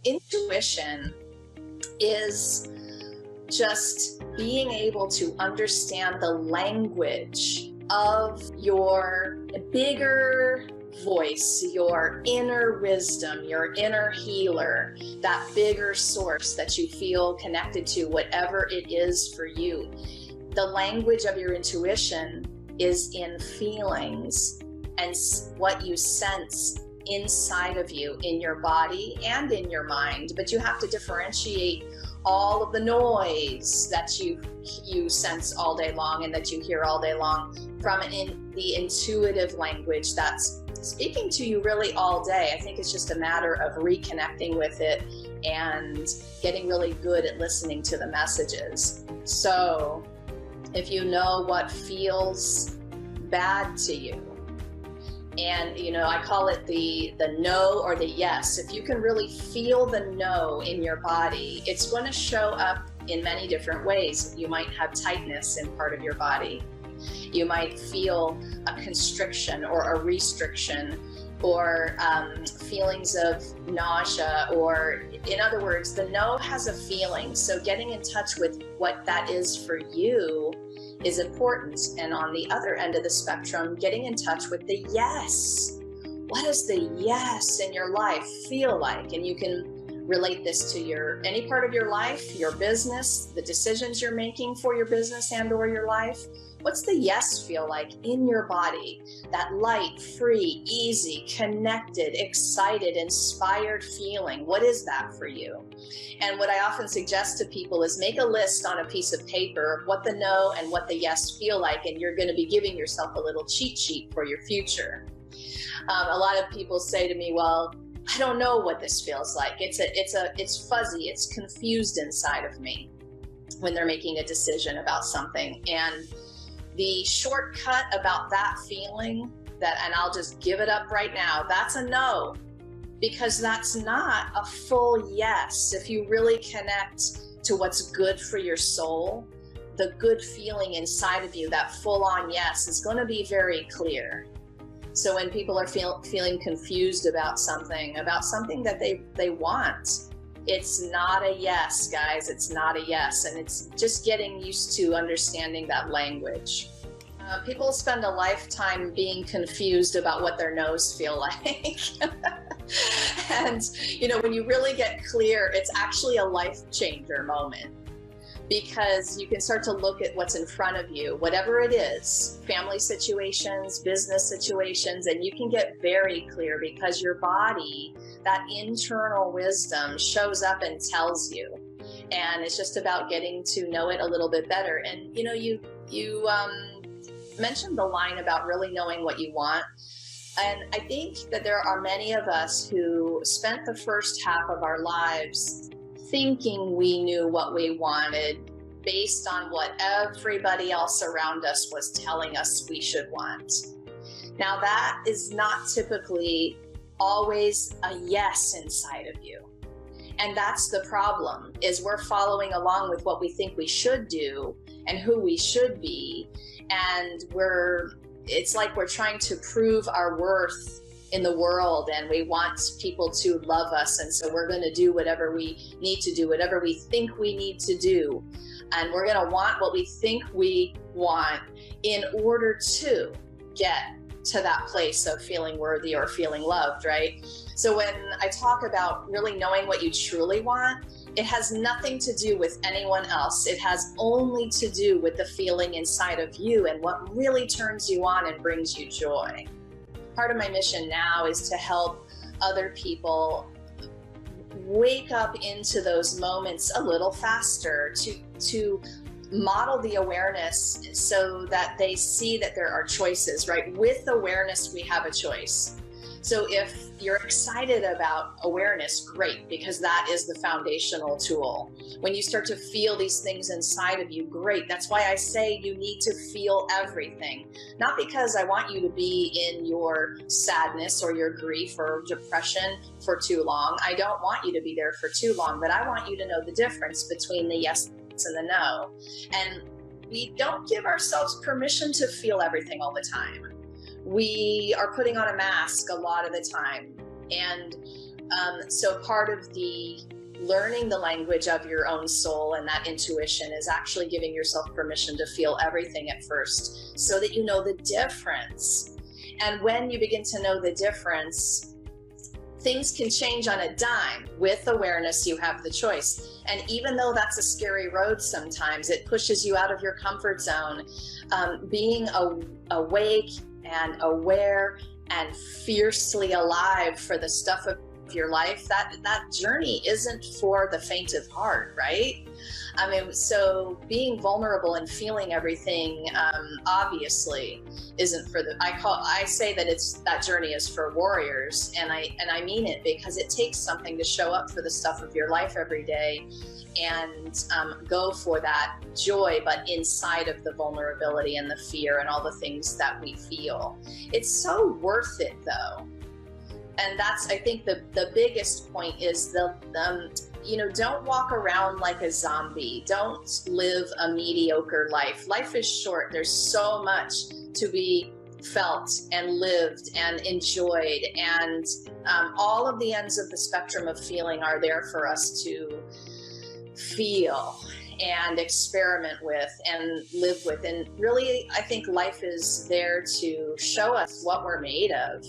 Intuition is just being able to understand the language of your bigger voice, your inner wisdom, your inner healer, that bigger source that you feel connected to, whatever it is for you. The language of your intuition is in feelings and what you sense inside of you, in your body and in your mind. But you have to differentiate all of the noise that you sense all day long and that you hear all day long from the intuitive language that's speaking to you really all day. I think it's just a matter of reconnecting with it and getting really good at listening to the messages. So if you know what feels bad to you, and I call it the no or the yes. If you can really feel the no in your body, it's going to show up in many different ways. You might have tightness in part of your body. You might feel a constriction or a restriction, or feelings of nausea, or in other words, the no has a feeling. So getting in touch with what that is for you is important. And on the other end of the spectrum, getting in touch with the yes. What does the yes in your life feel like? And you can relate this to any part of your life, your business, the decisions you're making for your business and or your life. What's the yes feel like in your body? That light, free, easy, connected, excited, inspired feeling. What is that for you? And what I often suggest to people is make a list on a piece of paper of what the no and what the yes feel like, and you're going to be giving yourself a little cheat sheet for your future. A lot of people say to me, well, I don't know what this feels like. It's fuzzy, it's confused inside of me when they're making a decision about something. And the shortcut about that feeling, and I'll just give it up right now, that's a no, because that's not a full yes. If you really connect to what's good for your soul, the good feeling inside of you, that full-on yes, is going to be very clear. So when people are feeling confused about something that they want, it's not a yes, guys. It's not a yes. And it's just getting used to understanding that language. People spend a lifetime being confused about what their no's feel like. And, when you really get clear, it's actually a life changer moment, because you can start to look at what's in front of you, whatever it is, family situations, business situations, and you can get very clear because your body, that internal wisdom, shows up and tells you. And it's just about getting to know it a little bit better. And, you mentioned the line about really knowing what you want. And I think that there are many of us who spent the first half of our lives thinking we knew what we wanted based on what everybody else around us was telling us we should want. Now, that is not typically always a yes inside of you. And that's the problem, is we're following along with what we think we should do and who we should be. And it's like we're trying to prove our worth in the world, and we want people to love us. And so we're going to do whatever we need to do, whatever we think we need to do. And we're going to want what we think we want in order to get to that place of feeling worthy or feeling loved, right? So when I talk about really knowing what you truly want, it has nothing to do with anyone else. It has only to do with the feeling inside of you and what really turns you on and brings you joy. Part of my mission now is to help other people wake up into those moments a little faster, to model the awareness so that they see that there are choices, right? With awareness, we have a choice. So if you're excited about awareness, great, because that is the foundational tool. When you start to feel these things inside of you, great. That's why I say you need to feel everything. Not because I want you to be in your sadness or your grief or depression for too long. I don't want you to be there for too long, but I want you to know the difference between the yes and the no. And we don't give ourselves permission to feel everything all the time. We are putting on a mask a lot of the time, and So part of the learning the language of your own soul and that intuition is actually giving yourself permission to feel everything at first so that you know the difference. And when you begin to know the difference, things can change on a dime. With awareness, you have the choice. And even though that's a scary road sometimes, it pushes you out of your comfort zone. Being awake and aware and fiercely alive for the stuff of your life, that journey isn't for the faint of heart, right? I mean, so being vulnerable and feeling everything, obviously isn't for the, I say that that journey is for warriors, and I mean it, because it takes something to show up for the stuff of your life every day and go for that joy, but inside of the vulnerability and the fear and all the things that we feel. It's so worth it, though. And that's, I think, the biggest point is don't walk around like a zombie. Don't live a mediocre life. Life is short. There's so much to be felt and lived and enjoyed. And all of the ends of the spectrum of feeling are there for us to feel and experiment with and live with. And really, I think life is there to show us what we're made of.